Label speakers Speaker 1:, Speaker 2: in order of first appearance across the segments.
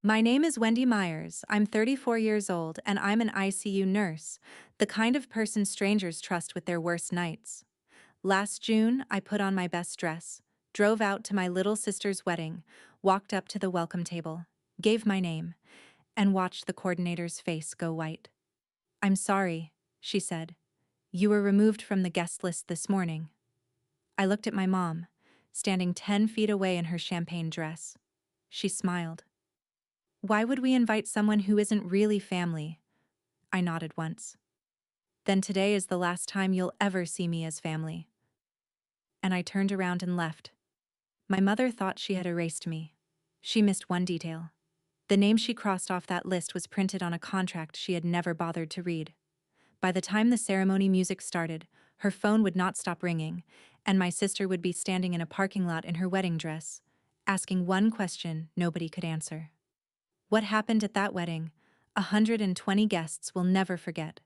Speaker 1: My name is Wendy Myers. I'm 34 years old and I'm an ICU nurse, the kind of person strangers trust with their worst nights. Last June, I put on my best dress, drove out to my little sister's wedding, walked up to the welcome table, gave my name, and watched the coordinator's face go white. "I'm sorry," she said. "You were removed from the guest list this morning." I looked at my mom, standing 10 feet away in her champagne dress. She smiled. "Why would we invite someone who isn't really family?" I nodded once. "Then today is the last time you'll ever see me as family." And I turned around and left. My mother thought she had erased me. She missed one detail. The name she crossed off that list was printed on a contract she had never bothered to read. By the time the ceremony music started, her phone would not stop ringing, and my sister would be standing in a parking lot in her wedding dress, asking one question nobody could answer. What happened at that wedding, 120 guests will never forget.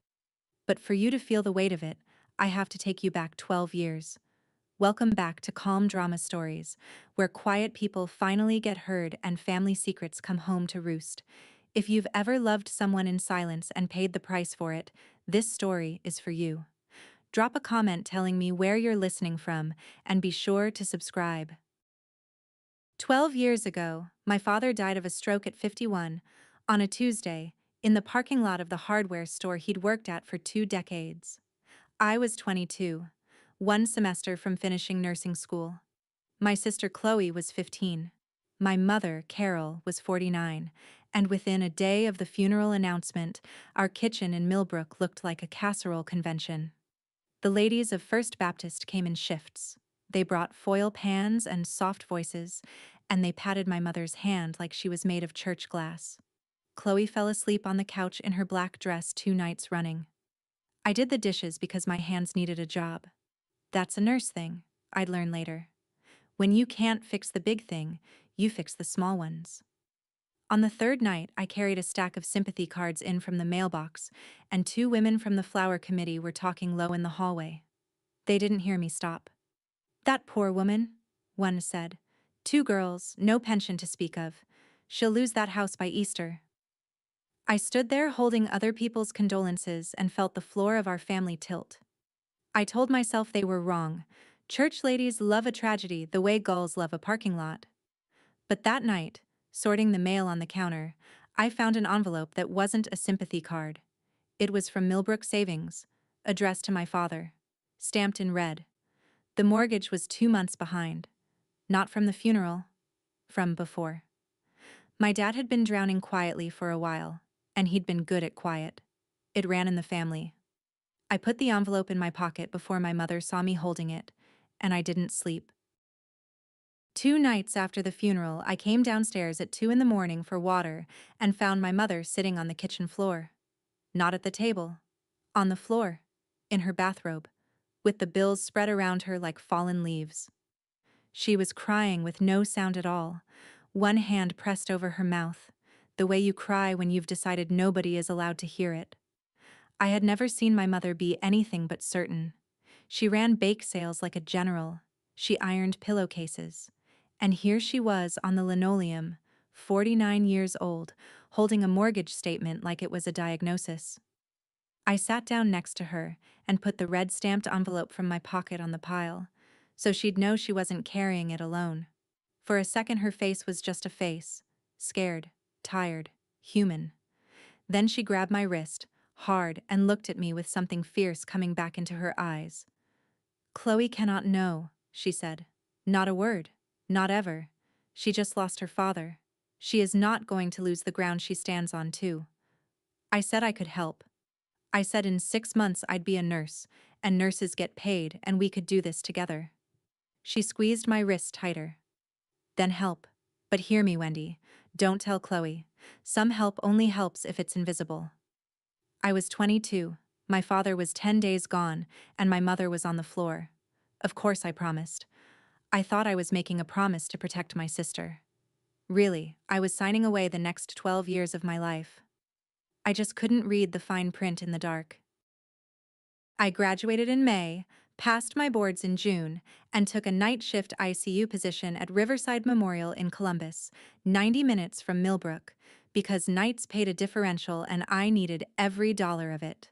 Speaker 1: But for you to feel the weight of it, I have to take you back 12 years. Welcome back to calm drama stories, where quiet people finally get heard and family secrets come home to roost. If you've ever loved someone in silence and paid the price for it, this story is for you. Drop a comment telling me where you're listening from, and be sure to subscribe. 12 years ago, my father died of a stroke at 51, on a Tuesday, in the parking lot of the hardware store he'd worked at for 2 decades. I was 22, one semester from finishing nursing school. My sister Chloe was 15. My mother, Carol, was 49, and within a day of the funeral announcement, our kitchen in Millbrook looked like a casserole convention. The ladies of First Baptist came in shifts. They brought foil pans and soft voices, and they patted my mother's hand like she was made of church glass. Chloe fell asleep on the couch in her black dress 2 nights running. I did the dishes because my hands needed a job. That's a nurse thing, I'd learn later. When you can't fix the big thing, you fix the small ones. On the 3rd night, I carried a stack of sympathy cards in from the mailbox, and 2 women from the flower committee were talking low in the hallway. They didn't hear me stop. "That poor woman," one said. "2 girls, no pension to speak of. She'll lose that house by Easter." I stood there holding other people's condolences and felt the floor of our family tilt. I told myself they were wrong. Church ladies love a tragedy the way gulls love a parking lot. But that night, sorting the mail on the counter, I found an envelope that wasn't a sympathy card. It was from Millbrook Savings, addressed to my father, stamped in red. The mortgage was 2 months behind. Not from the funeral, from before. My dad had been drowning quietly for a while, and he'd been good at quiet. It ran in the family. I put the envelope in my pocket before my mother saw me holding it, and I didn't sleep. 2 nights after the funeral, I came downstairs at 2 in the morning for water and found my mother sitting on the kitchen floor. Not at the table. On the floor. In her bathrobe, with the bills spread around her like fallen leaves. She was crying with no sound at all, one hand pressed over her mouth, the way you cry when you've decided nobody is allowed to hear it. I had never seen my mother be anything but certain. She ran bake sales like a general. She ironed pillowcases. And here she was on the linoleum, 49 years old, holding a mortgage statement like it was a diagnosis. I sat down next to her and put the red stamped envelope from my pocket on the pile, so she'd know she wasn't carrying it alone. For a second her face was just a face, scared, tired, human. Then she grabbed my wrist, hard, and looked at me with something fierce coming back into her eyes. "Chloe cannot know," she said. "Not a word. Not ever. She just lost her father. She is not going to lose the ground she stands on, too." I said I could help. I said in 6 months I'd be a nurse, and nurses get paid, and we could do this together. She squeezed my wrist tighter. "Then help. But hear me, Wendy. Don't tell Chloe. Some help only helps if it's invisible." I was 22. My father was 10 days gone, and my mother was on the floor. Of course I promised. I thought I was making a promise to protect my sister. Really, I was signing away the next 12 years of my life. I just couldn't read the fine print in the dark. I graduated in May, passed my boards in June, and took a night shift ICU position at Riverside Memorial in Columbus, 90 minutes from Millbrook, because nights paid a differential and I needed every dollar of it.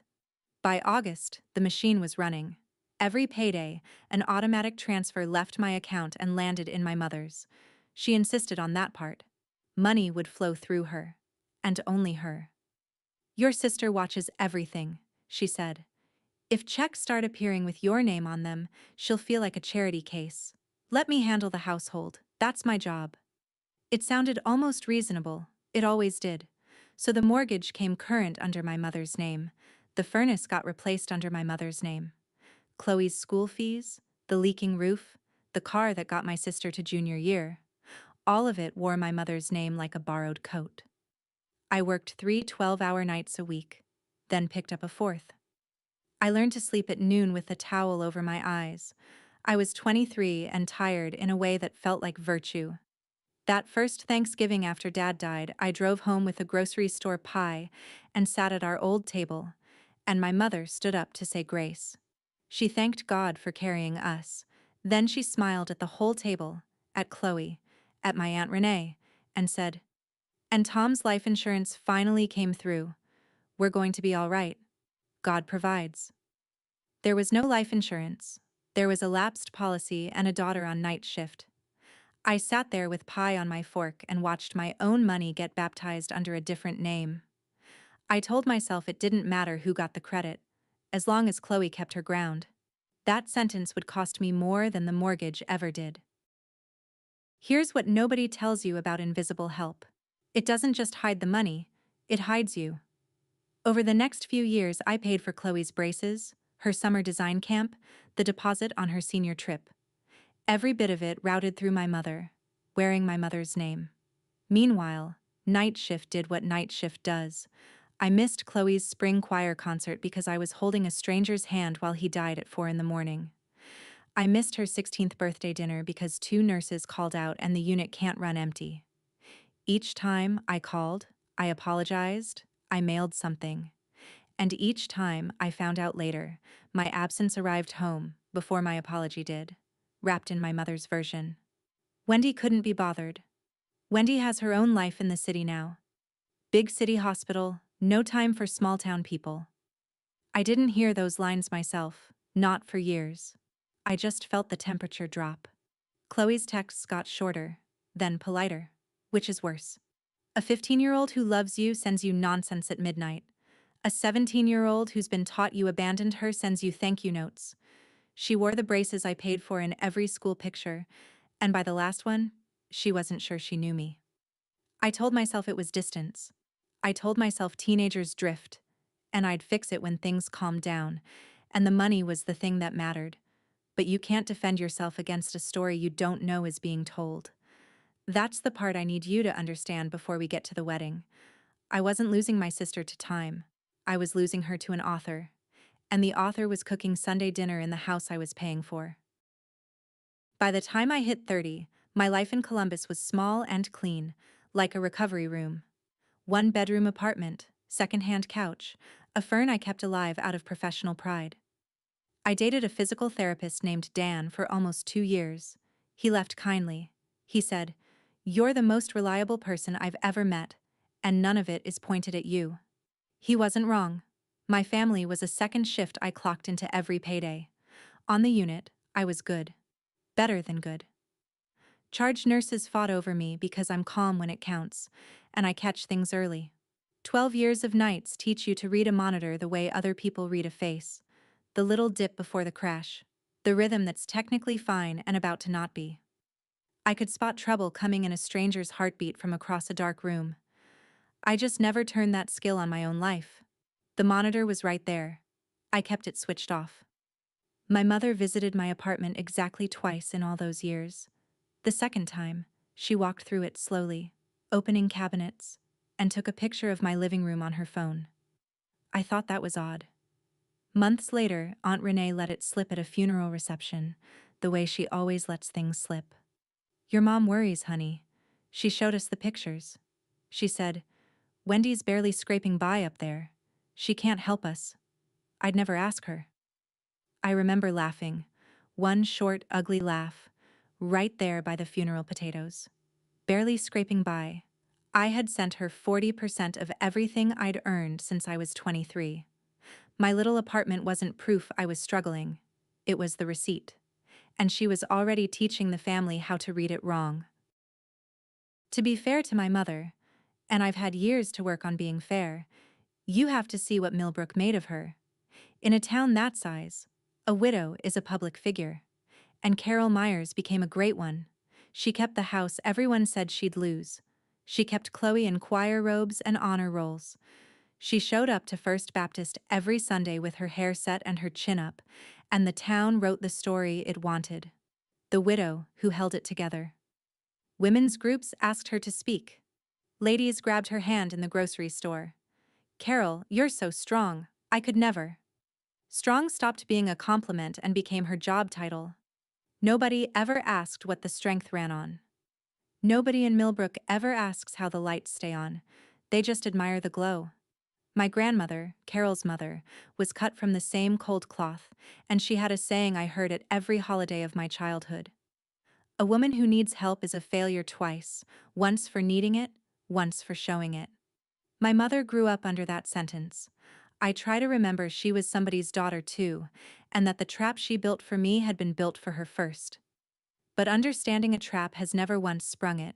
Speaker 1: By August, the machine was running. Every payday, an automatic transfer left my account and landed in my mother's. She insisted on that part. Money would flow through her. And only her. "Your sister watches everything," she said. "If checks start appearing with your name on them, she'll feel like a charity case. Let me handle the household. That's my job." It sounded almost reasonable. It always did. So the mortgage came current under my mother's name. The furnace got replaced under my mother's name. Chloe's school fees, the leaking roof, the car that got my sister to junior year. All of it wore my mother's name like a borrowed coat. I worked 3 12-hour nights a week, then picked up a fourth. I learned to sleep at noon with a towel over my eyes. I was 23 and tired in a way that felt like virtue. That first Thanksgiving after Dad died, I drove home with a grocery store pie and sat at our old table, and my mother stood up to say grace. She thanked God for carrying us. Then she smiled at the whole table, at Chloe, at my Aunt Renee, and said, "And Tom's life insurance finally came through. We're going to be all right. God provides." There was no life insurance. There was a lapsed policy and a daughter on night shift. I sat there with pie on my fork and watched my own money get baptized under a different name. I told myself it didn't matter who got the credit, as long as Chloe kept her ground. That sentence would cost me more than the mortgage ever did. Here's what nobody tells you about invisible help. It doesn't just hide the money, it hides you. Over the next few years, I paid for Chloe's braces, her summer design camp, the deposit on her senior trip. Every bit of it routed through my mother, wearing my mother's name. Meanwhile, night shift did what night shift does. I missed Chloe's spring choir concert because I was holding a stranger's hand while he died at 4 in the morning. I missed her 16th birthday dinner because 2 nurses called out and the unit can't run empty. Each time I called, I apologized, I mailed something. And each time, I found out later, my absence arrived home, before my apology did, wrapped in my mother's version. Wendy couldn't be bothered. Wendy has her own life in the city now. Big city hospital, no time for small-town people. I didn't hear those lines myself, not for years. I just felt the temperature drop. Chloe's texts got shorter, then politer. Which is worse? A 15-year-old who loves you sends you nonsense at midnight. A 17-year-old who's been taught you abandoned her sends you thank you notes. She wore the braces I paid for in every school picture, and by the last one, she wasn't sure she knew me. I told myself it was distance. I told myself teenagers drift, and I'd fix it when things calmed down, and the money was the thing that mattered. But you can't defend yourself against a story you don't know is being told. That's the part I need you to understand before we get to the wedding. I wasn't losing my sister to time. I was losing her to an author. And the author was cooking Sunday dinner in the house I was paying for. By the time I hit 30, my life in Columbus was small and clean, like a recovery room. 1-bedroom apartment, second-hand couch, a fern I kept alive out of professional pride. I dated a physical therapist named Dan for almost 2 years. He left kindly. He said, "You're the most reliable person I've ever met, and none of it is pointed at you." He wasn't wrong. My family was a second shift I clocked into every payday. On the unit, I was good. Better than good. Charge nurses fought over me because I'm calm when it counts, and I catch things early. 12 years of nights teach you to read a monitor the way other people read a face. The little dip before the crash. The rhythm that's technically fine and about to not be. I could spot trouble coming in a stranger's heartbeat from across a dark room. I just never turned that skill on my own life. The monitor was right there. I kept it switched off. My mother visited my apartment exactly twice in all those years. The second time, she walked through it slowly, opening cabinets, and took a picture of my living room on her phone. I thought that was odd. Months later, Aunt Renee let it slip at a funeral reception, the way she always lets things slip. "Your mom worries, honey." She showed us the pictures. She said, "Wendy's barely scraping by up there. She can't help us." I'd never ask her. I remember laughing. One short, ugly laugh. Right there by the funeral potatoes. Barely scraping by. I had sent her 40% of everything I'd earned since I was 23. My little apartment wasn't proof I was struggling. It was the receipt. And she was already teaching the family how to read it wrong. To be fair to my mother, and I've had years to work on being fair, you have to see what Millbrook made of her. In a town that size, a widow is a public figure. And Carol Myers became a great one. She kept the house everyone said she'd lose. She kept Chloe in choir robes and honor rolls. She showed up to First Baptist every Sunday with her hair set and her chin up, and the town wrote the story it wanted. The widow who held it together. Women's groups asked her to speak. Ladies grabbed her hand in the grocery store. Carol, you're so strong. I could never. Strong stopped being a compliment and became her job title. Nobody ever asked what the strength ran on. Nobody in Millbrook ever asks how the lights stay on. They just admire the glow. My grandmother, Carol's mother, was cut from the same cold cloth, and she had a saying I heard at every holiday of my childhood. A woman who needs help is a failure twice, once for needing it, once for showing it. My mother grew up under that sentence. I try to remember she was somebody's daughter too, and that the trap she built for me had been built for her first. But understanding a trap has never once sprung it.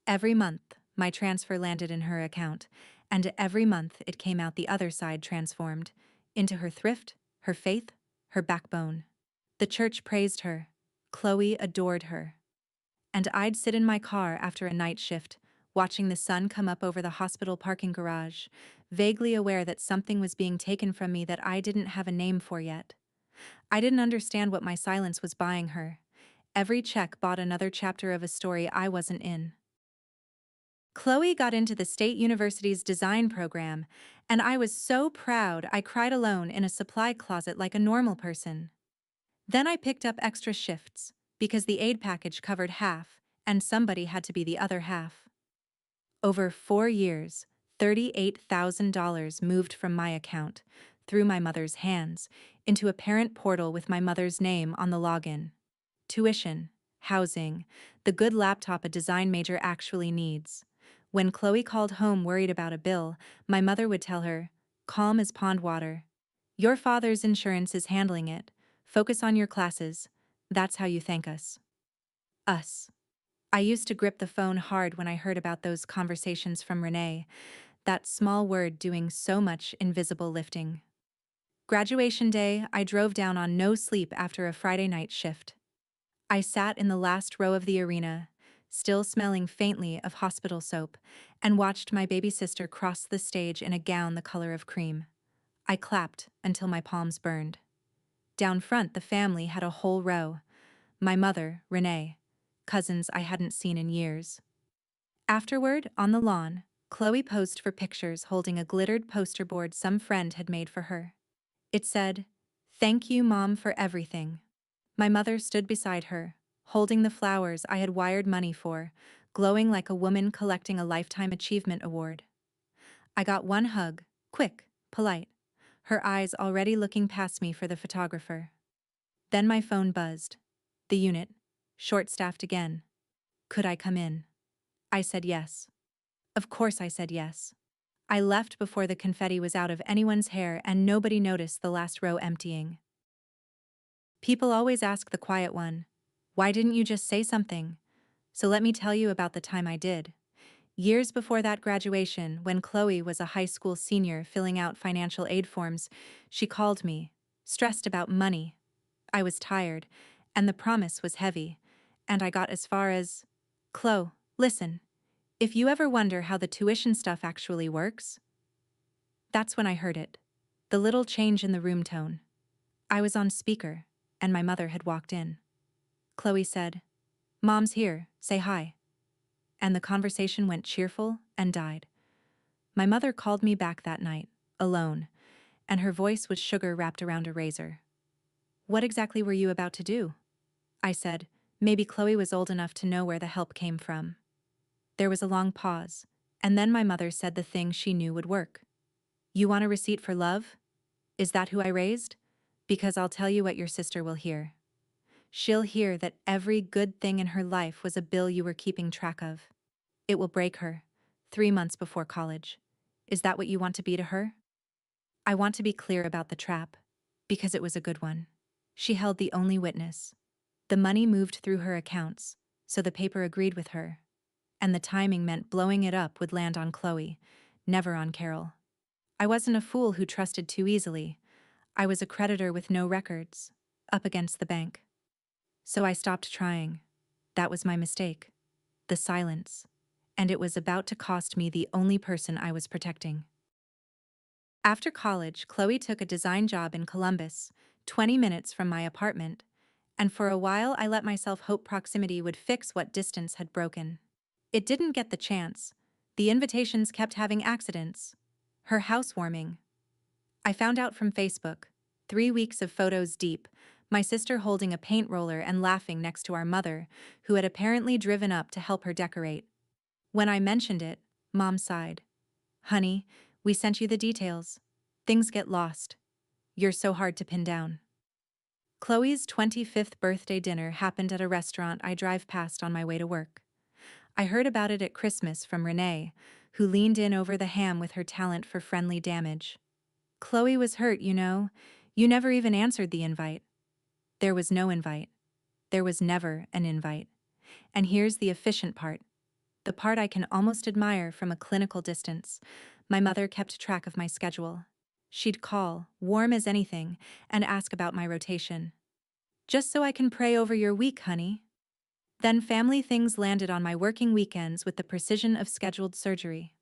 Speaker 1: Every month, my transfer landed in her account, and every month it came out the other side transformed, into her thrift, her faith, her backbone. The church praised her. Chloe adored her. And I'd sit in my car after a night shift, watching the sun come up over the hospital parking garage, vaguely aware that something was being taken from me that I didn't have a name for yet. I didn't understand what my silence was buying her. Every check bought another chapter of a story I wasn't in. Chloe got into the State University's design program, and I was so proud I cried alone in a supply closet like a normal person. Then I picked up extra shifts, because the aid package covered half, and somebody had to be the other half. Over 4 years, $38,000 moved from my account, through my mother's hands, into a parent portal with my mother's name on the login. Tuition, housing, the good laptop a design major actually needs. When Chloe called home worried about a bill, my mother would tell her, "Calm as pond water. Your father's insurance is handling it. Focus on your classes. That's how you thank us." Us. I used to grip the phone hard when I heard about those conversations from Renee, that small word doing so much invisible lifting. Graduation day, I drove down on no sleep after a Friday night shift. I sat in the last row of the arena, still smelling faintly of hospital soap, and watched my baby sister cross the stage in a gown the color of cream. I clapped until my palms burned. Down front, the family had a whole row. My mother, Renee, cousins I hadn't seen in years. Afterward, on the lawn, Chloe posed for pictures holding a glittered poster board some friend had made for her. It said, "Thank you, Mom, for everything." My mother stood beside her, holding the flowers I had wired money for, glowing like a woman collecting a Lifetime Achievement Award. I got one hug, quick, polite, her eyes already looking past me for the photographer. Then my phone buzzed. The unit, short-staffed again. Could I come in? I said yes. Of course I said yes. I left before the confetti was out of anyone's hair and nobody noticed the last row emptying. People always ask the quiet one, "Why didn't you just say something?" So let me tell you about the time I did. Years before that graduation, when Chloe was a high school senior filling out financial aid forms, she called me, stressed about money. I was tired, and the promise was heavy, and I got as far as, "Chloe, listen, if you ever wonder how the tuition stuff actually works." That's when I heard it. The little change in the room tone. I was on speaker, and my mother had walked in. Chloe said, "Mom's here, say hi." And the conversation went cheerful and died. My mother called me back that night, alone, and her voice was sugar wrapped around a razor. "What exactly were you about to do?" I said. Maybe Chloe was old enough to know where the help came from. There was a long pause, and then my mother said the thing she knew would work. "You want a receipt for love? Is that who I raised? Because I'll tell you what your sister will hear. She'll hear that every good thing in her life was a bill you were keeping track of. It will break her. 3 months before college. Is that what you want to be to her? I want to be clear about the trap. Because it was a good one. She held the only witness. The money moved through her accounts, so the paper agreed with her. And the timing meant blowing it up would land on Chloe, never on Carol. I wasn't a fool who trusted too easily. I was a creditor with no records, up against the bank. So I stopped trying. That was my mistake. The silence. And it was about to cost me the only person I was protecting. After college, Chloe took a design job in Columbus, 20 minutes from my apartment, and for a while I let myself hope proximity would fix what distance had broken. It didn't get the chance. The invitations kept having accidents. Her housewarming. I found out from Facebook, 3 weeks of photos deep, my sister holding a paint roller and laughing next to our mother, who had apparently driven up to help her decorate. When I mentioned it, Mom sighed. Honey, we sent you the details. Things get lost. You're so hard to pin down. Chloe's 25th birthday dinner happened at a restaurant I drive past on my way to work. I heard about it at Christmas from Renee, who leaned in over the ham with her talent for friendly damage. Chloe was hurt, you know. You never even answered the invite. There was no invite. There was never an invite. And here's the efficient part. The part I can almost admire from a clinical distance. My mother kept track of my schedule. She'd call, warm as anything, and ask about my rotation. Just so I can pray over your week, honey. Then family things landed on my working weekends with the precision of scheduled surgery.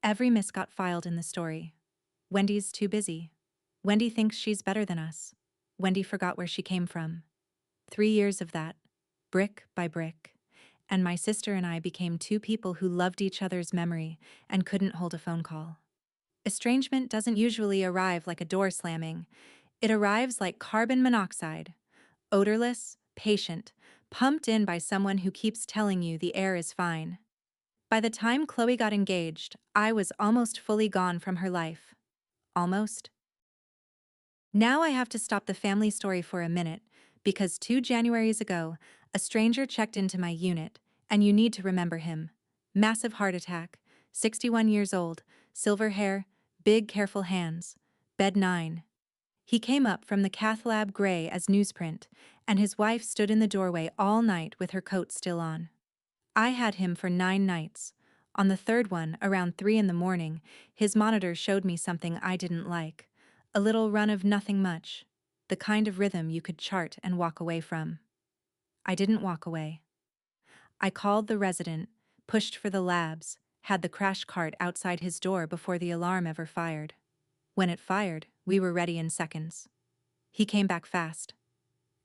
Speaker 1: Every miss got filed in the story. Wendy's too busy. Wendy thinks she's better than us. Wendy forgot where she came from. 3 years of that, brick by brick. And my sister and I became two people who loved each other's memory and couldn't hold a phone call. Estrangement doesn't usually arrive like a door slamming. It arrives like carbon monoxide. Odorless, patient, pumped in by someone who keeps telling you the air is fine. By the time Chloe got engaged, I was almost fully gone from her life. Almost. Now I have to stop the family story for a minute, because 2 Januaries ago, a stranger checked into my unit, and you need to remember him. Massive heart attack, 61 years old, silver hair, big careful hands, bed 9. He came up from the cath lab gray as newsprint, and his wife stood in the doorway all night with her coat still on. I had him for 9 nights. On the third one, around 3 in the morning, his monitor showed me something I didn't like. A little run of nothing much. The kind of rhythm you could chart and walk away from. I didn't walk away. I called the resident, pushed for the labs, had the crash cart outside his door before the alarm ever fired. When it fired, we were ready in seconds. He came back fast.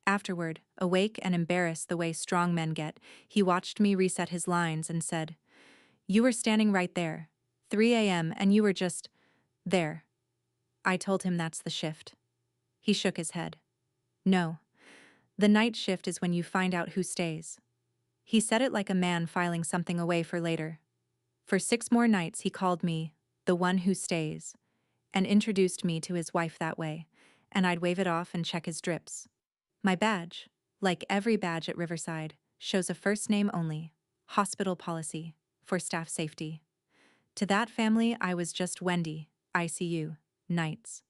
Speaker 1: Afterward, awake and embarrassed the way strong men get, he watched me reset his lines and said, "You were standing right there, 3 a.m., and you were just there." I told him that's the shift. He shook his head. No, the night shift is when you find out who stays. He said it like a man filing something away for later. For 6 more nights he called me the one who stays, and introduced me to his wife that way, and I'd wave it off and check his drips. My badge, like every badge at Riverside, shows a first name only, hospital policy, for staff safety. To that family, I was just Wendy, ICU, nights.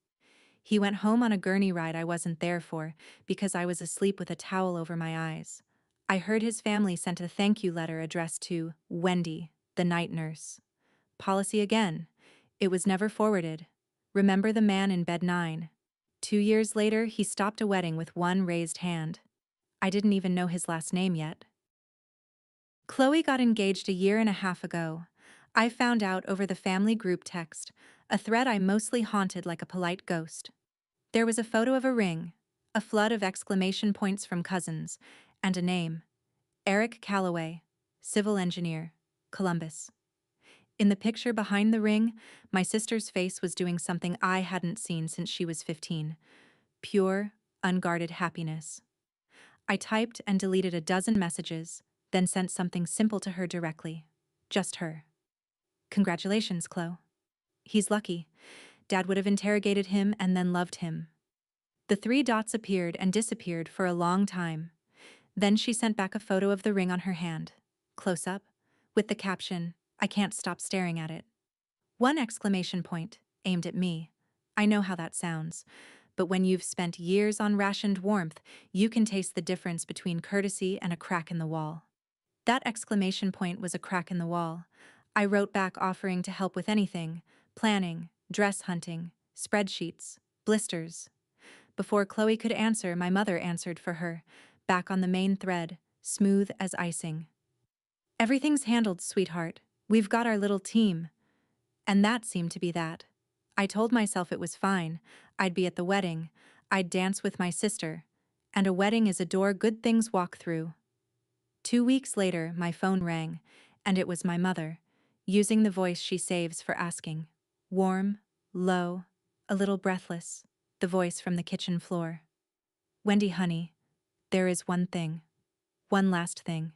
Speaker 1: He went home on a gurney ride I wasn't there for because I was asleep with a towel over my eyes. I heard his family sent a thank you letter addressed to Wendy, the night nurse. Policy again. It was never forwarded. Remember the man in bed 9. 2 years later, he stopped a wedding with one raised hand. I didn't even know his last name yet. Chloe got engaged a year and a half ago. I found out over the family group text, a thread I mostly haunted like a polite ghost. There was a photo of a ring, a flood of exclamation points from cousins, and a name. Eric Calloway, civil engineer, Columbus. In the picture behind the ring, my sister's face was doing something I hadn't seen since she was 15. Pure, unguarded happiness. I typed and deleted a dozen messages, then sent something simple to her directly. Just her. Congratulations, Chloe. He's lucky. Dad would have interrogated him and then loved him. The three dots appeared and disappeared for a long time. Then she sent back a photo of the ring on her hand, close up, with the caption, "I can't stop staring at it." One exclamation point, aimed at me. I know how that sounds, but when you've spent years on rationed warmth, you can taste the difference between courtesy and a crack in the wall. That exclamation point was a crack in the wall. I wrote back offering to help with anything: planning, dress hunting, spreadsheets, blisters. Before Chloe could answer, my mother answered for her, back on the main thread, smooth as icing. "Everything's handled, sweetheart. We've got our little team." And that seemed to be that. I told myself it was fine. I'd be at the wedding. I'd dance with my sister. And a wedding is a door good things walk through. 2 weeks later, my phone rang, and it was my mother, using the voice she saves for asking. Warm, low, a little breathless, the voice from the kitchen floor. "Wendy, honey, there is one thing. One last thing.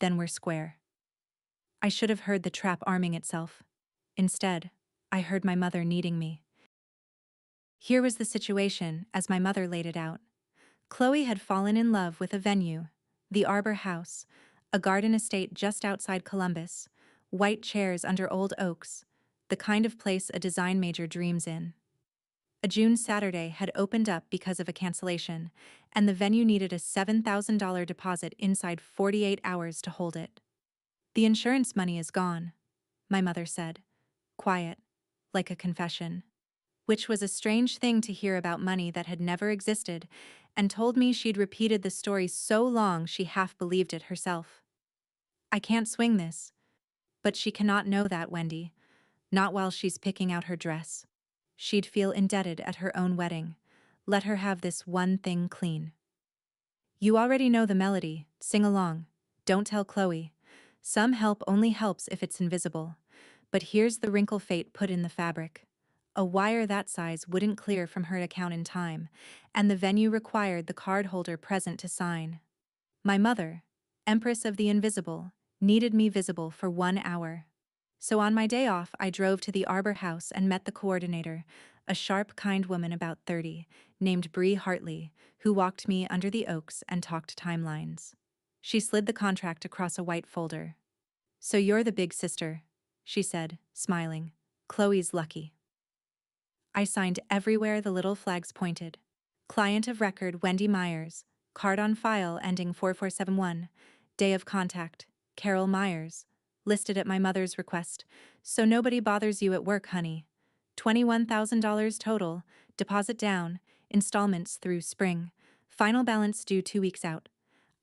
Speaker 1: Then we're square." I should have heard the trap arming itself. Instead, I heard my mother needing me. Here was the situation, as my mother laid it out. Chloe had fallen in love with a venue, the Arbor House, a garden estate just outside Columbus, white chairs under old oaks, the kind of place a design major dreams in. A June Saturday had opened up because of a cancellation, and the venue needed a $7,000 deposit inside 48 hours to hold it. "The insurance money is gone," my mother said, quiet, like a confession. Which was a strange thing to hear about money that had never existed, and told me she'd repeated the story so long she half believed it herself. "I can't swing this." But she cannot know that, Wendy. Not while she's picking out her dress. She'd feel indebted at her own wedding. Let her have this one thing clean. "You already know the melody, sing along. Don't tell Chloe. Some help only helps if it's invisible. But here's the wrinkle fate put in the fabric. A wire that size wouldn't clear from her account in time, and the venue required the cardholder present to sign. My mother, Empress of the Invisible, needed me visible for 1 hour. So on my day off, I drove to the Arbor House and met the coordinator, a sharp, kind woman about 30, named Bree Hartley, who walked me under the oaks and talked timelines. She slid the contract across a white folder. "So you're the big sister," she said, smiling. "Chloe's lucky." I signed everywhere the little flags pointed. Client of record Wendy Myers, card on file ending 4471, day of contact, Carol Myers, listed at my mother's request, "So nobody bothers you at work, honey. $21,000 total, deposit down, installments through spring, final balance due 2 weeks out."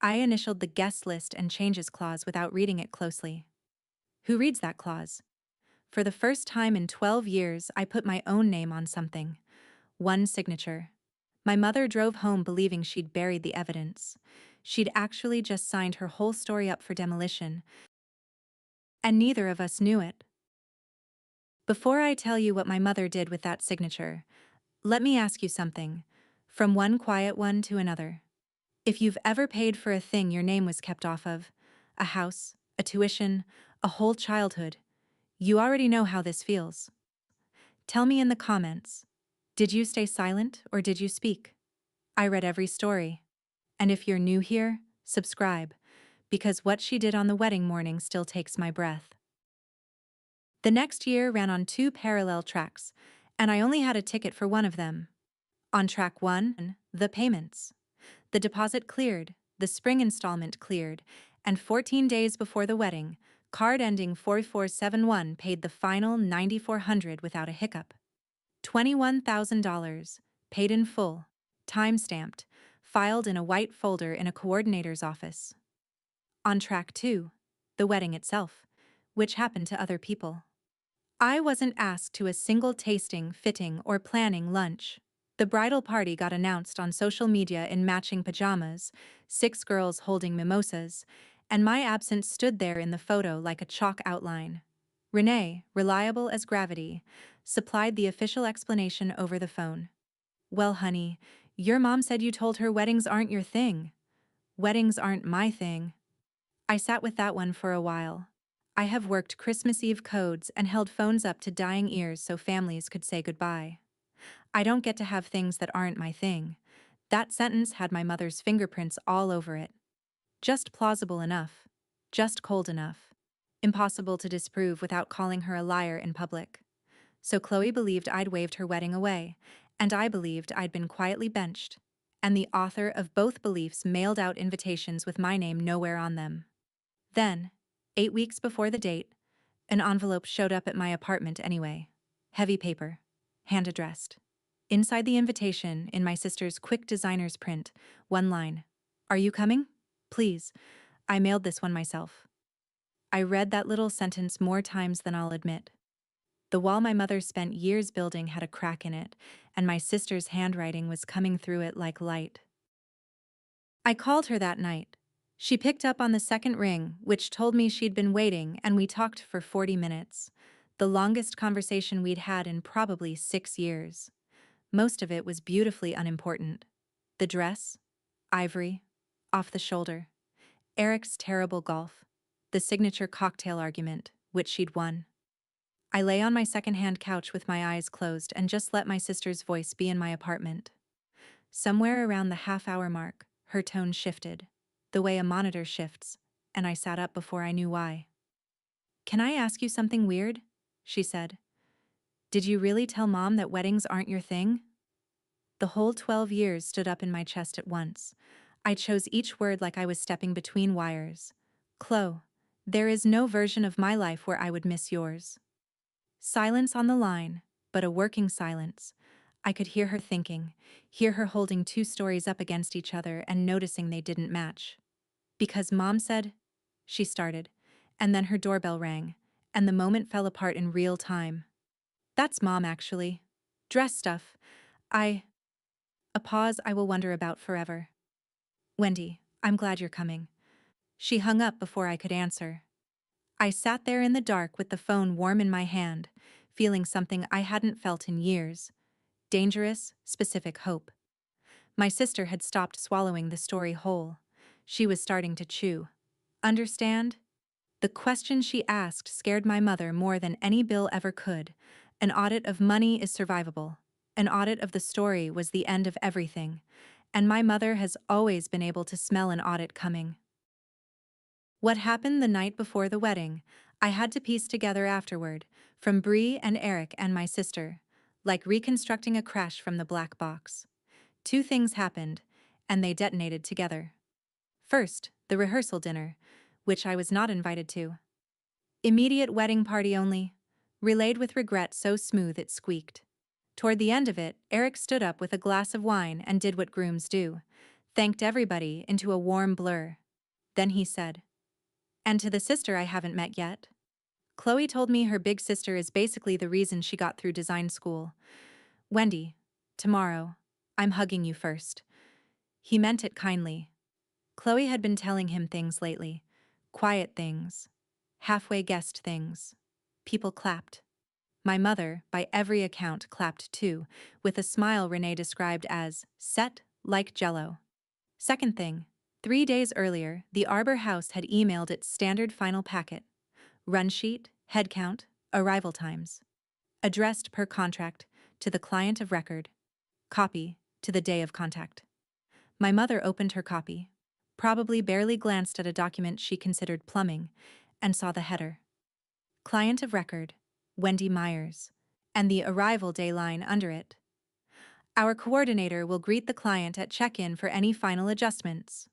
Speaker 1: I initialed the guest list and changes clause without reading it closely. Who reads that clause? For the first time in 12 years, I put my own name on something. One signature. My mother drove home believing she'd buried the evidence. She'd actually just signed her whole story up for demolition, and neither of us knew it. Before I tell you what my mother did with that signature, let me ask you something, from one quiet one to another. If you've ever paid for a thing your name was kept off of, a house, a tuition, a whole childhood, you already know how this feels. Tell me in the comments, did you stay silent or did you speak? I read every story. And if you're new here, subscribe, because what she did on the wedding morning still takes my breath. The next year ran on 2 parallel tracks, and I only had a ticket for one of them. On track 1, the payments. The deposit cleared, the spring installment cleared, and 14 days before the wedding, card ending 4471 paid the final $9,400 without a hiccup. $21,000, paid in full, time-stamped, filed in a white folder in a coordinator's office. On track 2, the wedding itself, which happened to other people. I wasn't asked to a single tasting, fitting, or planning lunch. The bridal party got announced on social media in matching pajamas, 6 girls holding mimosas, and my absence stood there in the photo like a chalk outline. Renee, reliable as gravity, supplied the official explanation over the phone. "Well, honey, your mom said you told her weddings aren't your thing." Weddings aren't my thing. I sat with that one for a while. I have worked Christmas Eve codes and held phones up to dying ears so families could say goodbye. I don't get to have things that aren't my thing. That sentence had my mother's fingerprints all over it. Just plausible enough. Just cold enough. Impossible to disprove without calling her a liar in public. So Chloe believed I'd waved her wedding away, and I believed I'd been quietly benched. And the author of both beliefs mailed out invitations with my name nowhere on them. Then, 8 weeks before the date, an envelope showed up at my apartment anyway. Heavy paper. Hand-addressed. Inside the invitation, in my sister's quick designer's print, one line. "Are you coming? Please." I mailed this one myself. I read that little sentence more times than I'll admit. The wall my mother spent years building had a crack in it, and my sister's handwriting was coming through it like light. I called her that night. She picked up on the second ring, which told me she'd been waiting, and we talked for 40 minutes. The longest conversation we'd had in probably 6 years. Most of it was beautifully unimportant. The dress, ivory, off the shoulder. Eric's terrible golf. The signature cocktail argument, which she'd won. I lay on my second-hand couch with my eyes closed and just let my sister's voice be in my apartment. Somewhere around the half-hour mark, her tone shifted, the way a monitor shifts, and I sat up before I knew why. "Can I ask you something weird?" she said. "Did you really tell Mom that weddings aren't your thing?" The whole 12 years stood up in my chest at once. I chose each word like I was stepping between wires. "Chloe, there is no version of my life where I would miss yours." Silence on the line, but a working silence. I could hear her thinking, hear her holding two stories up against each other and noticing they didn't match. "Because Mom said," she started, and then her doorbell rang, and the moment fell apart in real time. "That's Mom, actually. Dress stuff. I..." A pause I will wonder about forever. "Wendy, I'm glad you're coming." She hung up before I could answer. I sat there in the dark with the phone warm in my hand, feeling something I hadn't felt in years. Dangerous, specific hope. My sister had stopped swallowing the story whole. She was starting to chew. "Understand?" The question she asked scared my mother more than any bill ever could. An audit of money is survivable. An audit of the story was the end of everything. And my mother has always been able to smell an audit coming. What happened the night before the wedding, I had to piece together afterward, from Bree and Eric and my sister, like reconstructing a crash from the black box. Two things happened, and they detonated together. First, the rehearsal dinner, which I was not invited to. Immediate wedding party only, relayed with regret so smooth it squeaked. Toward the end of it, Eric stood up with a glass of wine and did what grooms do. Thanked everybody into a warm blur. Then he said, "And to the sister I haven't met yet." Chloe told me her big sister is basically the reason she got through design school. "Wendy, tomorrow, I'm hugging you first." He meant it kindly. Chloe had been telling him things lately. Quiet things. Halfway guessed things. People clapped. My mother, by every account, clapped too, with a smile Renee described as set like jello. Second thing, 3 days earlier, the Arbor House had emailed its standard final packet. Run sheet, head count, arrival times. Addressed per contract, to the client of record. Copy, to the day of contact. My mother opened her copy, probably barely glanced at a document she considered plumbing, and saw the header. Client of record, Wendy Myers, and the arrival day line under it. Our coordinator will greet the client at check-in for any final adjustments.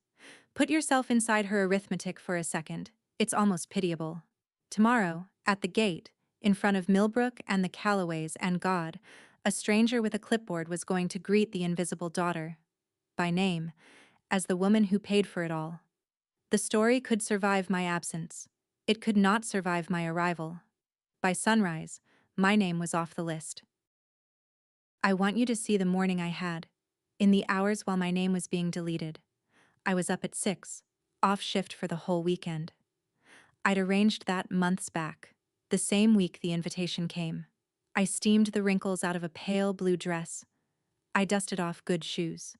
Speaker 1: Put yourself inside her arithmetic for a second. It's almost pitiable. Tomorrow, at the gate, in front of Millbrook and the Callaways and God, a stranger with a clipboard was going to greet the invisible daughter, by name, as the woman who paid for it all. The story could survive my absence. It could not survive my arrival. By sunrise, my name was off the list. I want you to see the morning I had. In the hours while my name was being deleted. I was up at 6, off shift for the whole weekend. I'd arranged that months back, the same week the invitation came. I steamed the wrinkles out of a pale blue dress. I dusted off good shoes.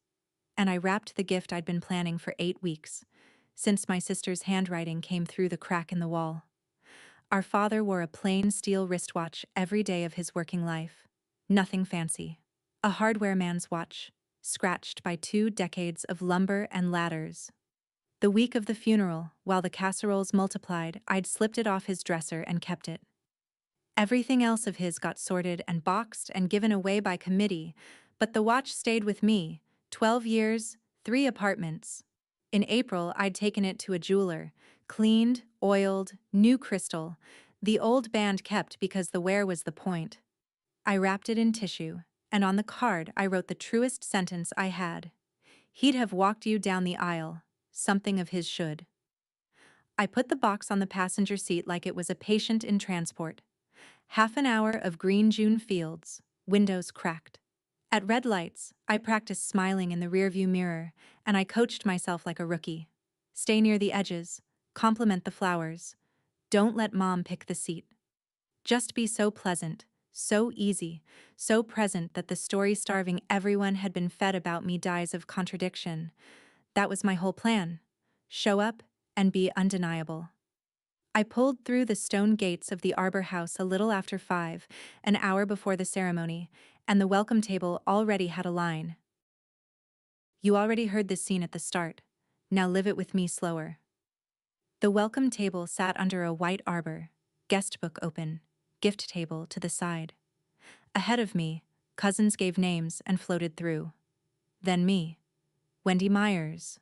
Speaker 1: And I wrapped the gift I'd been planning for 8 weeks, since my sister's handwriting came through the crack in the wall. Our father wore a plain steel wristwatch every day of his working life. Nothing fancy. A hardware man's watch, scratched by 2 decades of lumber and ladders. The week of the funeral, while the casseroles multiplied, I'd slipped it off his dresser and kept it. Everything else of his got sorted and boxed and given away by committee, but the watch stayed with me, 12 years, 3 apartments. In April, I'd taken it to a jeweler, cleaned, oiled, new crystal. The old band kept because the wear was the point. I wrapped it in tissue, and on the card I wrote the truest sentence I had. He'd have walked you down the aisle. Something of his should. I put the box on the passenger seat like it was a patient in transport. Half an hour of green June fields, windows cracked. At red lights, I practiced smiling in the rearview mirror, and I coached myself like a rookie. Stay near the edges, compliment the flowers. Don't let mom pick the seat. Just be so pleasant, so easy, so present that the story starving everyone had been fed about me dies of contradiction. That was my whole plan. Show up and be undeniable. I pulled through the stone gates of the Arbor House a little after 5, an hour before the ceremony, and the welcome table already had a line. You already heard this scene at the start. Now live it with me slower. The welcome table sat under a white arbor, guest book open, gift table to the side. Ahead of me, cousins gave names and floated through. Then me. Wendy Myers.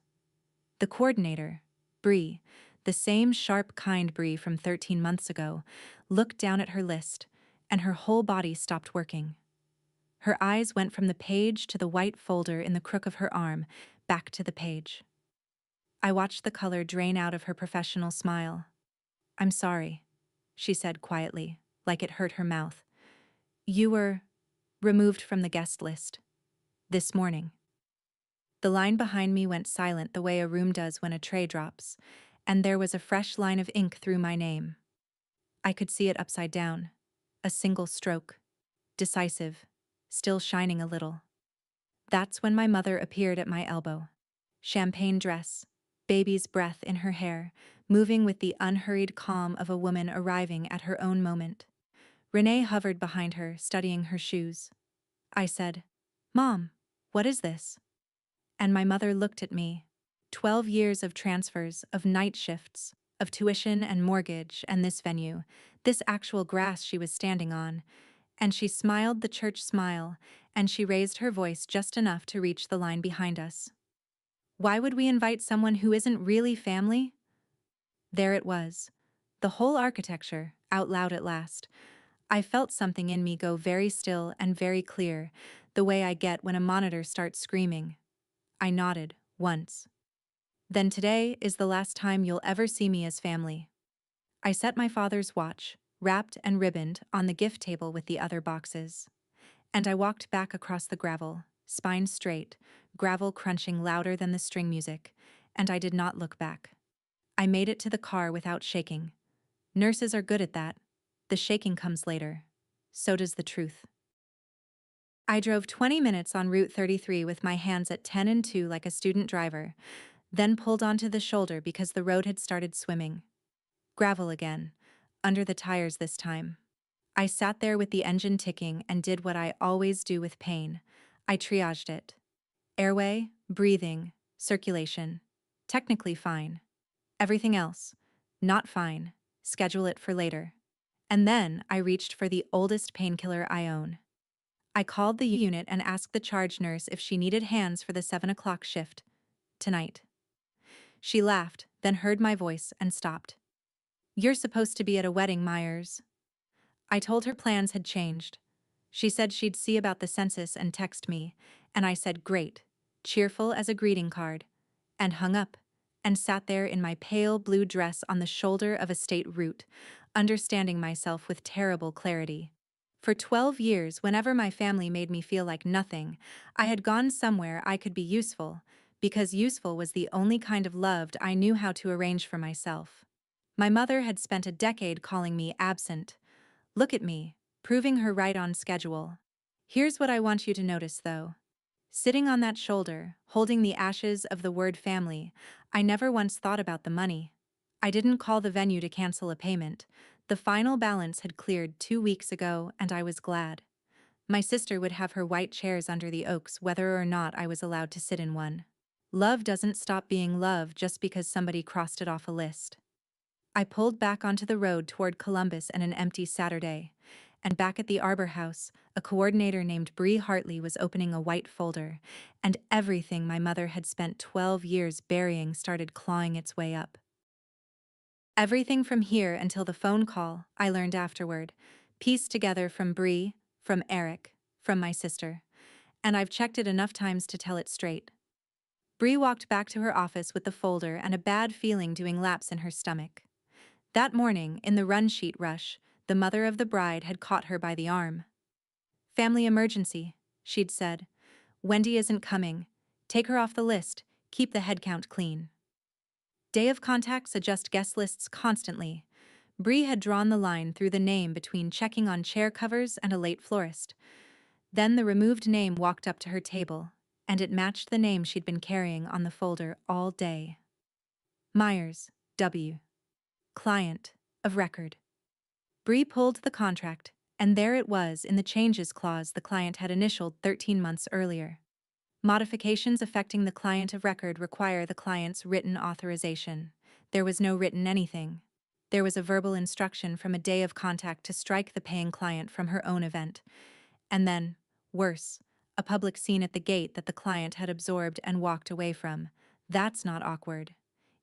Speaker 1: The coordinator, Bree, the same sharp, kind Bree from 13 months ago, looked down at her list, and her whole body stopped working. Her eyes went from the page to the white folder in the crook of her arm, back to the page. I watched the color drain out of her professional smile. I'm sorry, she said quietly, like it hurt her mouth. You were removed from the guest list. This morning. The line behind me went silent the way a room does when a tray drops, and there was a fresh line of ink through my name. I could see it upside down. A single stroke. Decisive. Still shining a little. That's when my mother appeared at my elbow. Champagne dress, baby's breath in her hair, moving with the unhurried calm of a woman arriving at her own moment. Renee hovered behind her, studying her shoes. I said, Mom, what is this? And my mother looked at me. 12 years of transfers, of night shifts, of tuition and mortgage and this venue, this actual grass she was standing on. And she smiled the church smile, and she raised her voice just enough to reach the line behind us. Why would we invite someone who isn't really family? There it was. The whole architecture, out loud at last. I felt something in me go very still and very clear, the way I get when a monitor starts screaming. I nodded, once. Then today is the last time you'll ever see me as family. I set my father's watch, wrapped and ribboned, on the gift table with the other boxes. And I walked back across the gravel, spine straight, gravel crunching louder than the string music, and I did not look back. I made it to the car without shaking. Nurses are good at that. The shaking comes later. So does the truth. I drove 20 minutes on Route 33 with my hands at 10 and 2 like a student driver, then pulled onto the shoulder because the road had started swimming. Gravel again, under the tires this time. I sat there with the engine ticking and did what I always do with pain. I triaged it. Airway, breathing, circulation. Technically fine. Everything else, not fine. Schedule it for later. And then I reached for the oldest painkiller I own. I called the unit and asked the charge nurse if she needed hands for the 7 o'clock shift. Tonight. She laughed, then heard my voice and stopped. You're supposed to be at a wedding, Myers. I told her plans had changed. She said she'd see about the census and text me, and I said great, cheerful as a greeting card, and hung up, and sat there in my pale blue dress on the shoulder of a state route, understanding myself with terrible clarity. For 12 years, whenever my family made me feel like nothing, I had gone somewhere I could be useful, because useful was the only kind of loved I knew how to arrange for myself. My mother had spent a decade calling me absent. Look at me, proving her right on schedule. Here's what I want you to notice, though. Sitting on that shoulder, holding the ashes of the word family, I never once thought about the money. I didn't call the venue to cancel a payment. The final balance had cleared 2 weeks ago, and I was glad. My sister would have her white chairs under the oaks whether or not I was allowed to sit in one. Love doesn't stop being love just because somebody crossed it off a list. I pulled back onto the road toward Columbus and an empty Saturday. And back at the Arbor House, a coordinator named Bree Hartley was opening a white folder, and everything my mother had spent 12 years burying started clawing its way up. Everything from here until the phone call, I learned afterward, pieced together from Bree, from Eric, from my sister. And I've checked it enough times to tell it straight. Bree walked back to her office with the folder and a bad feeling doing laps in her stomach. That morning, in the run sheet rush, the mother of the bride had caught her by the arm. "Family emergency," she'd said. "Wendy isn't coming. Take her off the list. Keep the head count clean." Day of contacts adjust guest lists constantly. Bree had drawn the line through the name between checking on chair covers and a late florist. Then the removed name walked up to her table, and it matched the name she'd been carrying on the folder all day. Myers, W. Client, of record. Bree pulled the contract, and there it was in the changes clause the client had initialed 13 months earlier. Modifications affecting the client of record require the client's written authorization. There was no written anything. There was a verbal instruction from a day of contact to strike the paying client from her own event. And then, worse, a public scene at the gate that the client had absorbed and walked away from. That's not awkward.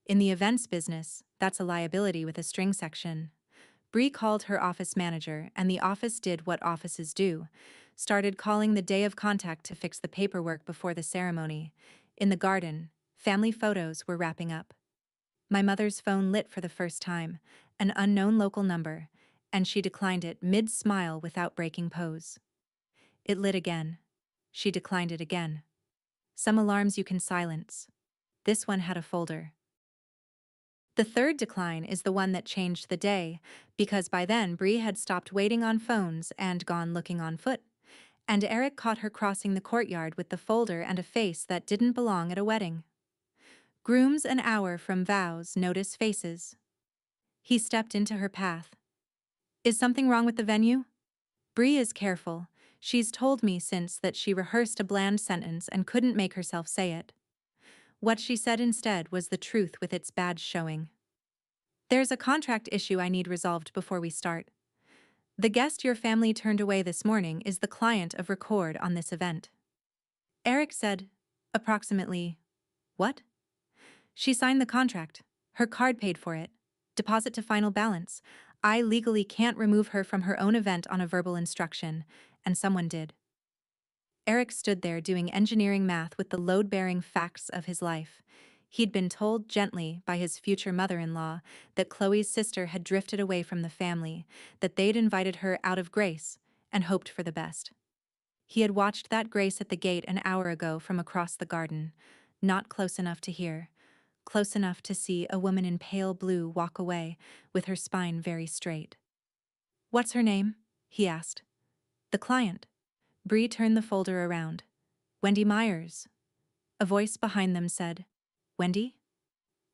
Speaker 1: In the events business, that's a liability with a string section. Bree called her office manager, and the office did what offices do. Started calling the day of contact to fix the paperwork before the ceremony. In the garden, family photos were wrapping up. My mother's phone lit for the first time, an unknown local number, and she declined it mid-smile without breaking pose. It lit again. She declined it again. Some alarms you can silence. This one had a folder. The third decline is the one that changed the day, because by then Bree had stopped waiting on phones and gone looking on foot. And Eric caught her crossing the courtyard with the folder and a face that didn't belong at a wedding. Grooms an hour from vows notice faces. He stepped into her path. "Is something wrong with the venue?" Bree is careful. She's told me since that she rehearsed a bland sentence and couldn't make herself say it. What she said instead was the truth with its badge showing. "There's a contract issue I need resolved before we start. The guest your family turned away this morning is the client of record on this event." Eric said, approximately, "What?" "She signed the contract. Her card paid for it. Deposit to final balance. I legally can't remove her from her own event on a verbal instruction, and someone did." Eric stood there doing engineering math with the load-bearing facts of his life. He'd been told gently by his future mother-in-law that Chloe's sister had drifted away from the family, that they'd invited her out of grace, and hoped for the best. He had watched that grace at the gate an hour ago from across the garden, not close enough to hear, close enough to see a woman in pale blue walk away with her spine very straight. "What's her name?" he asked. "The client." Bree turned the folder around. "Wendy Myers." A voice behind them said, "Wendy?"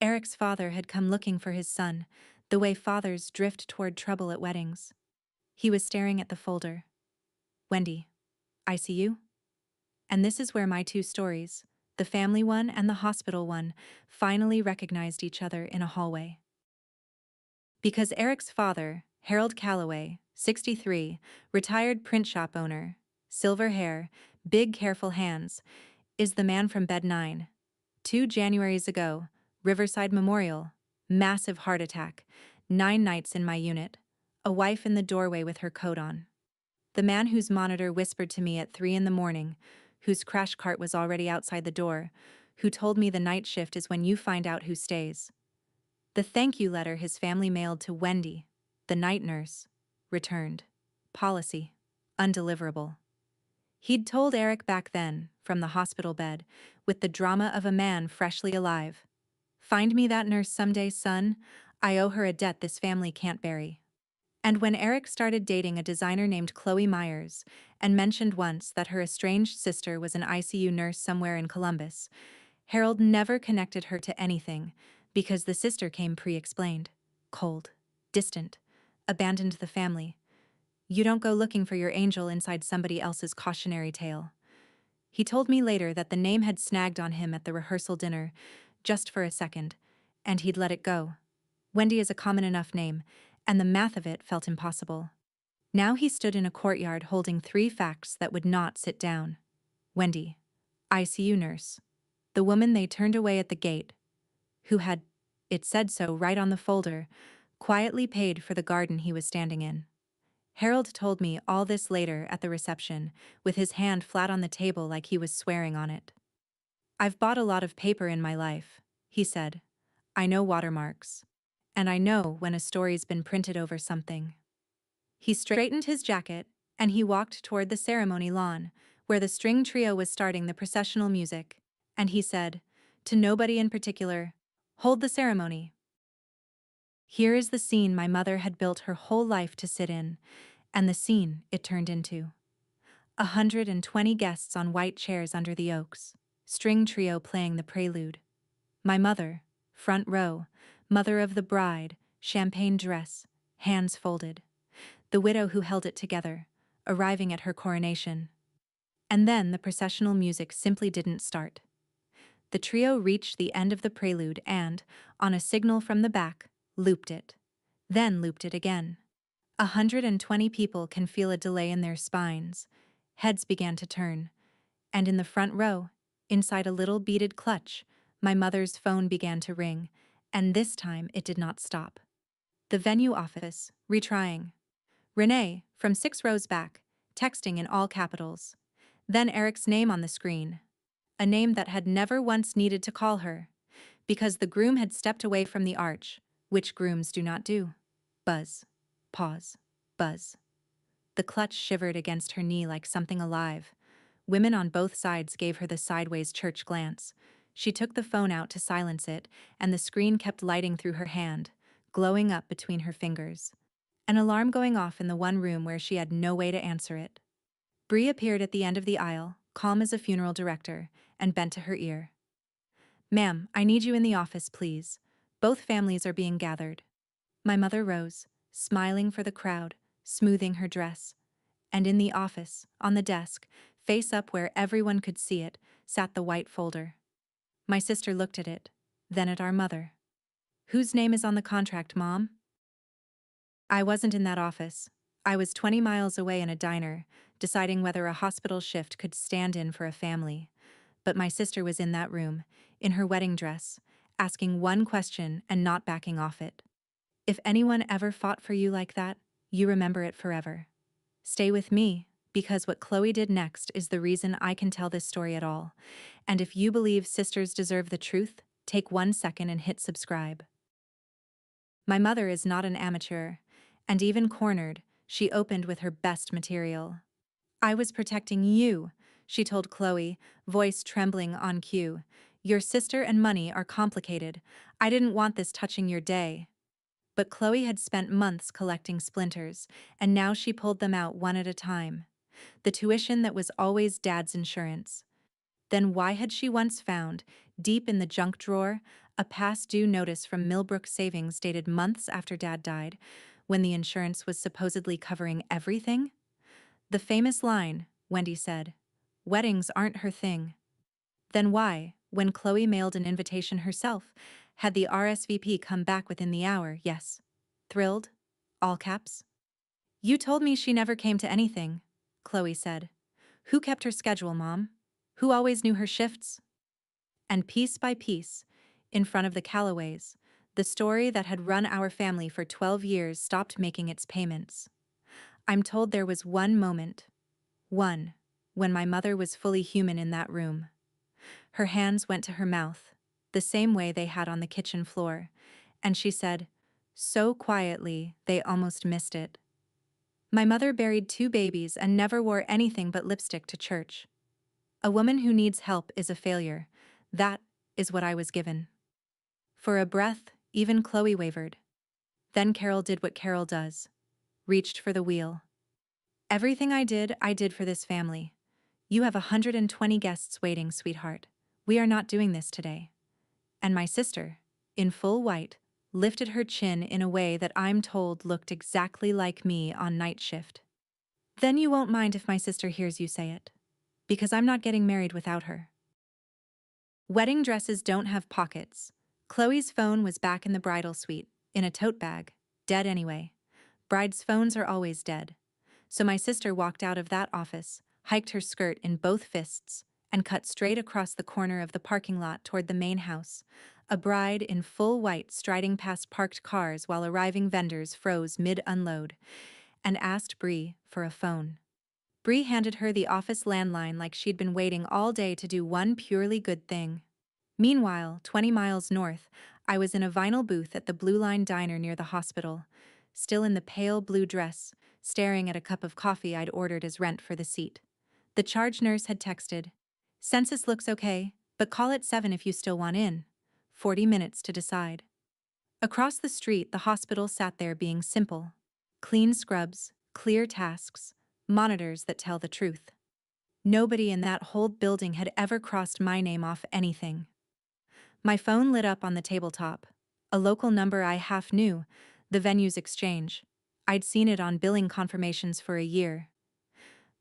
Speaker 1: Eric's father had come looking for his son, the way fathers drift toward trouble at weddings. He was staring at the folder. "Wendy, ICU?" And this is where my two stories, the family one and the hospital one, finally recognized each other in a hallway. Because Eric's father, Harold Calloway, 63, retired print shop owner, silver hair, big careful hands, is the man from bed 9. 2 Januaries ago, Riverside Memorial, massive heart attack, 9 nights in my unit, a wife in the doorway with her coat on. The man whose monitor whispered to me at 3 in the morning, whose crash cart was already outside the door, who told me the night shift is when you find out who stays. The thank you letter his family mailed to Wendy, the night nurse, returned. Policy. Undeliverable. He'd told Eric back then, from the hospital bed, with the drama of a man freshly alive. "Find me that nurse someday, son. I owe her a debt this family can't bury." And when Eric started dating a designer named Chloe Myers, and mentioned once that her estranged sister was an ICU nurse somewhere in Columbus, Harold never connected her to anything, because the sister came pre-explained. Cold. Distant. Abandoned the family. You don't go looking for your angel inside somebody else's cautionary tale. He told me later that the name had snagged on him at the rehearsal dinner, just for a second, and he'd let it go. Wendy is a common enough name, and the math of it felt impossible. Now he stood in a courtyard holding 3 facts that would not sit down. Wendy, ICU nurse. The woman they turned away at the gate, who had, it said so right on the folder, quietly paid for the garden he was standing in. Harold told me all this later at the reception, with his hand flat on the table like he was swearing on it. I've bought a lot of paper in my life, he said. I know watermarks. And I know when a story's been printed over something. He straightened his jacket, and he walked toward the ceremony lawn, where the string trio was starting the processional music, and he said, to nobody in particular, hold the ceremony. Here is the scene my mother had built her whole life to sit in, and the scene it turned into. 120 guests on white chairs under the oaks, string trio playing the prelude. My mother, front row, mother of the bride, champagne dress, hands folded. The widow who held it together, arriving at her coronation. And then the processional music simply didn't start. The trio reached the end of the prelude and, on a signal from the back, looped it. Then looped it again. 120 people can feel a delay in their spines. Heads began to turn. And in the front row, inside a little beaded clutch, my mother's phone began to ring, and this time it did not stop. The venue office, retrying. Renee, from 6 rows back, texting in all capitals. Then Eric's name on the screen. A name that had never once needed to call her. Because the groom had stepped away from the arch, which grooms do not do. Buzz. Pause. Buzz. The clutch shivered against her knee like something alive. Women on both sides gave her the sideways church glance. She took the phone out to silence it, and the screen kept lighting through her hand, glowing up between her fingers. An alarm going off in the one room where she had no way to answer it. Bree appeared at the end of the aisle, calm as a funeral director, and bent to her ear. Ma'am, I need you in the office, please. Both families are being gathered. My mother rose, smiling for the crowd, smoothing her dress. And in the office, on the desk, face up where everyone could see it, sat the white folder. My sister looked at it, then at our mother. Whose name is on the contract, Mom? I wasn't in that office. I was 20 miles away in a diner, deciding whether a hospital shift could stand in for a family. But my sister was in that room, in her wedding dress, asking one question and not backing off it. If anyone ever fought for you like that, you remember it forever. Stay with me, because what Chloe did next is the reason I can tell this story at all. And if you believe sisters deserve the truth, take 1 second and hit subscribe. My mother is not an amateur, and even cornered, she opened with her best material. I was protecting you, she told Chloe, voice trembling on cue. Your sister and money are complicated. I didn't want this touching your day. But Chloe had spent months collecting splinters, and now she pulled them out one at a time. The tuition that was always Dad's insurance. Then why had she once found, deep in the junk drawer, a past due notice from Millbrook Savings dated months after Dad died, when the insurance was supposedly covering everything? The famous line, Wendy said, weddings aren't her thing. Then why, when Chloe mailed an invitation herself, had the RSVP come back within the hour? Yes. Thrilled? All caps. You told me she never came to anything, Chloe said. Who kept her schedule, Mom? Who always knew her shifts? And piece by piece, in front of the Callaways, the story that had run our family for 12 years stopped making its payments. I'm told there was one moment, when my mother was fully human in that room. Her hands went to her mouth, the same way they had on the kitchen floor, and she said, so quietly they almost missed it. My mother buried 2 babies and never wore anything but lipstick to church. A woman who needs help is a failure. That is what I was given. For a breath, even Chloe wavered. Then Carol did what Carol does. Reached for the wheel. Everything I did for this family. You have 120 guests waiting, sweetheart. We are not doing this today. And my sister, in full white, lifted her chin in a way that I'm told looked exactly like me on night shift. Then you won't mind if my sister hears you say it. Because I'm not getting married without her. Wedding dresses don't have pockets. Chloe's phone was back in the bridal suite, in a tote bag, dead anyway. Brides' phones are always dead. So my sister walked out of that office, hiked her skirt in both fists, and cut straight across the corner of the parking lot toward the main house, a bride in full white striding past parked cars while arriving vendors froze mid-unload, and asked Bree for a phone. Bree handed her the office landline like she'd been waiting all day to do one purely good thing. Meanwhile, 20 miles north, I was in a vinyl booth at the Blue Line Diner near the hospital, still in the pale blue dress, staring at a cup of coffee I'd ordered as rent for the seat. The charge nurse had texted, "Census looks okay, but call at 7 if you still want in. 40 minutes to decide." Across the street, the hospital sat there being simple. Clean scrubs, clear tasks, monitors that tell the truth. Nobody in that whole building had ever crossed my name off anything. My phone lit up on the tabletop. A local number I half knew, the venue's exchange. I'd seen it on billing confirmations for a year.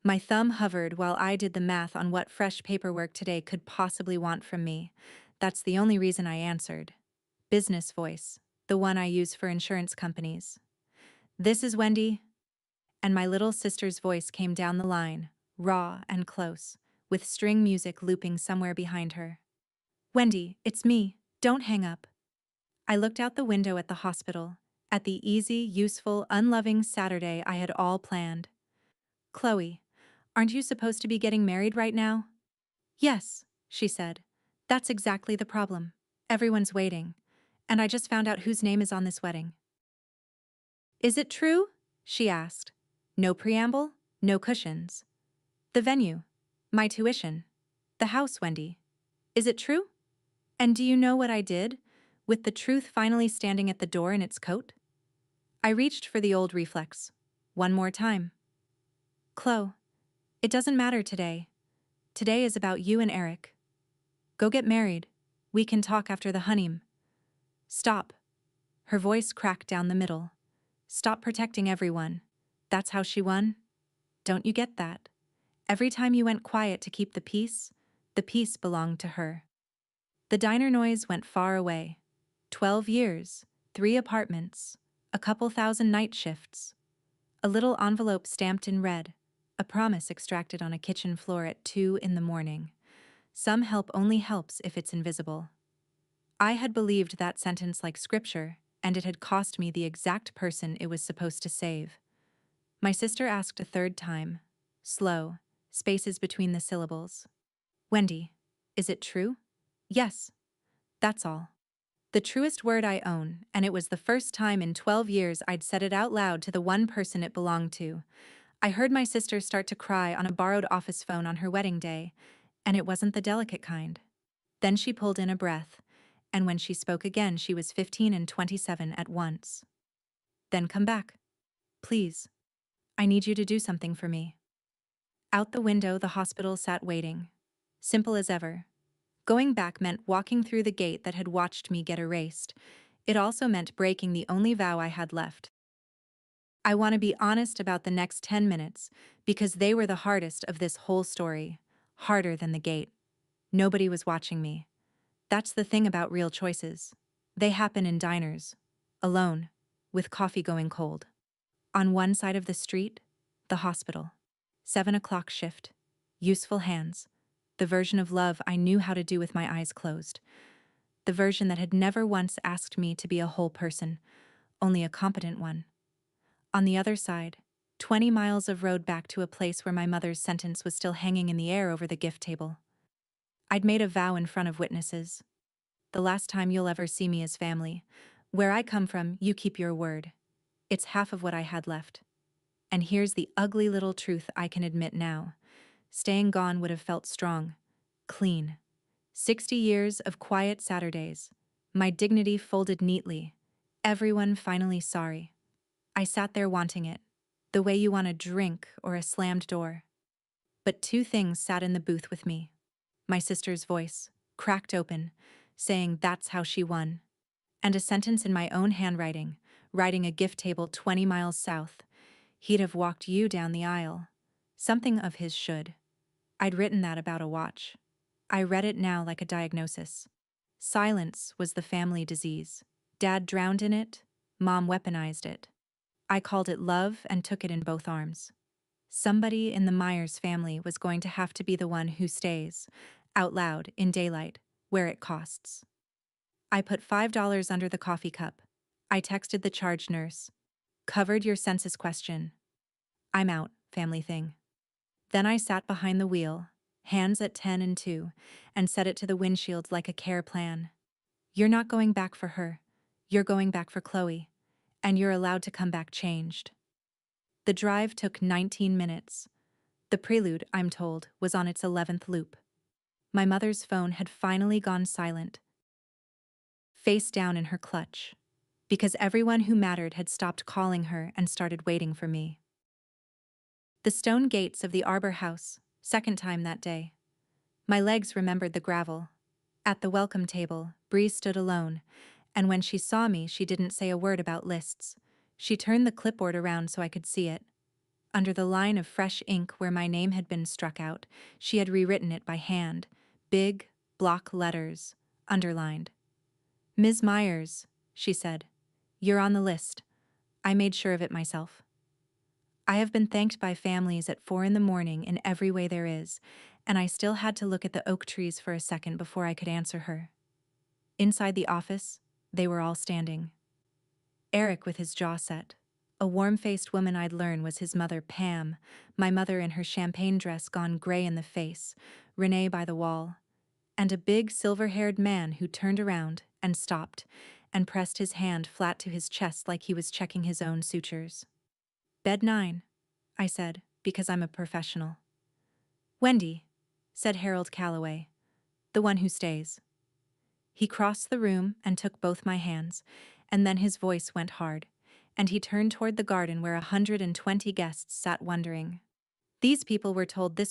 Speaker 1: My thumb hovered while I did the math on what fresh paperwork today could possibly want from me. That's the only reason I answered. Business voice, the one I use for insurance companies. "This is Wendy." And my little sister's voice came down the line, raw and close, with string music looping somewhere behind her. "Wendy, it's me. Don't hang up." I looked out the window at the hospital, at the easy, useful, unloving Saturday I had all planned. "Chloe, aren't you supposed to be getting married right now?" "Yes," she said. "That's exactly the problem. Everyone's waiting. And I just found out whose name is on this wedding." "Is it true?" she asked. No preamble, no cushions. "The venue. My tuition. The house, Wendy. Is it true? And do you know what I did, with the truth finally standing at the door in its coat?" I reached for the old reflex. One more time. "Chloe, it doesn't matter today. Today is about you and Eric. Go get married. We can talk after the honeymoon." "Stop." Her voice cracked down the middle. "Stop protecting everyone. That's how she won? Don't you get that? Every time you went quiet to keep the peace belonged to her." The diner noise went far away. 12 years, 3 apartments, a couple thousand night shifts. A little envelope stamped in red, a promise extracted on a kitchen floor at 2 in the morning. Some help only helps if it's invisible. I had believed that sentence like scripture, and it had cost me the exact person it was supposed to save. My sister asked a third time, slow, spaces between the syllables. "Wendy, is it true?" "Yes. That's all." The truest word I own, and it was the first time in 12 years I'd said it out loud to the one person it belonged to. I heard my sister start to cry on a borrowed office phone on her wedding day, and it wasn't the delicate kind. Then she pulled in a breath, and when she spoke again she was 15 and 27 at once. "Then come back. Please. I need you to do something for me." Out the window the hospital sat waiting. Simple as ever. Going back meant walking through the gate that had watched me get erased. It also meant breaking the only vow I had left. I want to be honest about the next 10 minutes, because they were the hardest of this whole story. Harder than the gate. Nobody was watching me. That's the thing about real choices. They happen in diners. Alone. With coffee going cold. On one side of the street, the hospital. 7 o'clock shift. Useful hands. The version of love I knew how to do with my eyes closed. The version that had never once asked me to be a whole person, only a competent one. On the other side, 20 miles of road back to a place where my mother's sentence was still hanging in the air over the gift table. I'd made a vow in front of witnesses. "The last time you'll ever see me as family. Where I come from, you keep your word." It's half of what I had left. And here's the ugly little truth I can admit now. Staying gone would have felt strong, clean. 60 years of quiet Saturdays. My dignity folded neatly. Everyone finally sorry. I sat there wanting it. The way you want a drink or a slammed door. But two things sat in the booth with me. My sister's voice, cracked open, saying that's how she won. And a sentence in my own handwriting, writing a gift table 20 miles south. He'd have walked you down the aisle. Something of his should. I'd written that about a watch. I read it now like a diagnosis. Silence was the family disease. Dad drowned in it, Mom weaponized it. I called it love and took it in both arms. Somebody in the Myers family was going to have to be the one who stays, out loud, in daylight, where it costs. I put $5 under the coffee cup. I texted the charge nurse. Covered your census question. I'm out, family thing. Then I sat behind the wheel, hands at 10 and 2, and set it to the windshield like a care plan. You're not going back for her. You're going back for Chloe. And you're allowed to come back changed. The drive took 19 minutes. The prelude, I'm told, was on its 11th loop. My mother's phone had finally gone silent, face down in her clutch, because everyone who mattered had stopped calling her and started waiting for me. The stone gates of the Arbor House, second time that day. My legs remembered the gravel. At the welcome table, Bree stood alone, and when she saw me, she didn't say a word about lists. She turned the clipboard around so I could see it. Under the line of fresh ink where my name had been struck out, she had rewritten it by hand, big, block letters, underlined. Ms. Myers, she said, you're on the list. I made sure of it myself. I have been thanked by families at 4 in the morning in every way there is, and I still had to look at the oak trees for a second before I could answer her. Inside the office, they were all standing. Eric with his jaw set. A warm-faced woman I'd learn was his mother, Pam, my mother in her champagne dress gone gray in the face, Renee by the wall, and a big silver-haired man who turned around and stopped and pressed his hand flat to his chest like he was checking his own sutures. Bed 9, I said, because I'm a professional. Wendy, said Harold Calloway, the one who stays. He crossed the room and took both my hands, and then his voice went hard, and he turned toward the garden where 120 guests sat wondering. These people were told this